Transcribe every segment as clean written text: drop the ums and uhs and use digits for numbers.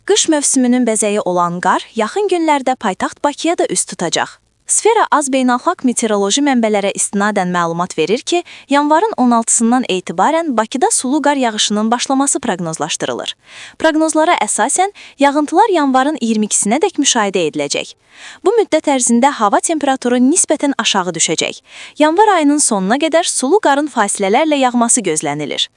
Qış mövsümünün bəzəyi olan qar yaxın günlərdə paytaxt Bakıya da üst tutacaq. Sfera az beynəlxalq meteoroloji mənbələrə istinadən məlumat verir ki, yanvarın 16-sından etibarən Bakıda sulu qar yağışının başlaması proqnozlaşdırılır. Proqnozlara əsasən yağıntılar yanvarın 22-sinədək müşahidə ediləcək. Bu müddət ərzində hava temperaturu nisbətən aşağı düşəcək. Yanvar ayının sonuna qədər sulu qarın fasilələrlə yağması gözlənilir.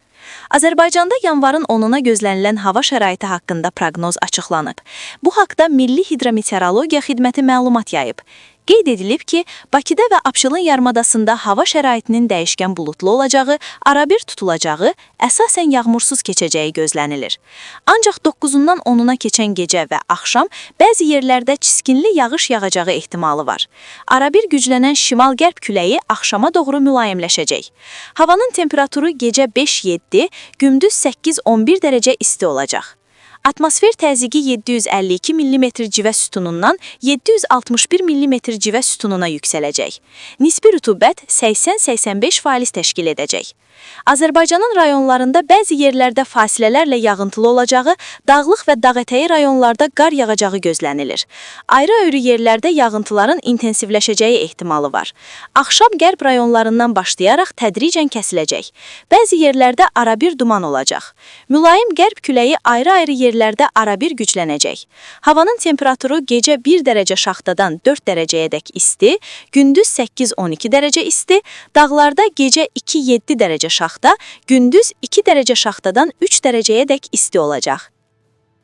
Azərbaycanda yanvarın 10-una gözlənilən hava şəraiti haqqında proqnoz açıqlanıb. Bu haqda Milli Hidrometeorologiya Xidməti məlumat yayıb. Qeyd edilib ki, Bakıda və Abşeron yarımadasında hava şəraitinin dəyişkən bulutlu olacağı, arabir tutulacağı, əsasən yağmursuz keçəcəyi gözlənilir. Ancaq 9-undan 10-una keçən gecə və axşam bəzi yerlərdə çiskinli yağış yağacağı ehtimalı var. Arabir güclənən şimal-qərb küləyi axşama doğru mülayimləşəcək. Havanın temperaturu gecə 5-7, gündüz 8-11 dərəcə isti olacaq. Atmosfer təzyiqi 752 mm civə sütunundan 761 mm civə sütununa yüksələcək. Nisbi rütubət 80-85% təşkil edəcək. Azərbaycanın rayonlarında bəzi yerlərdə fasilələrlə yağıntılı olacağı, dağlıq və dağətəyi rayonlarda qar yağacağı gözlənilir. Ayrı-ayrı yerlərdə yağıntıların intensivləşəcəyi ehtimalı var. Axşam qərb rayonlarından başlayaraq tədricən kəsiləcək. Bəzi yerlərdə arabir duman olacaq. Mülayim qərb küləyi ayrı-ayrı yerlərdə arabir güclənəcək. Havanın temperaturu gecə 1 dərəcə şaxtadan 4 dərəcəyədək isti, gündüz 8-12 dərəcə isti, dağlarda gecə 2-7 dərəcə şaxta, gündüz 2 dərəcə şaxtadan 3 dərəcəyədək isti olacaq.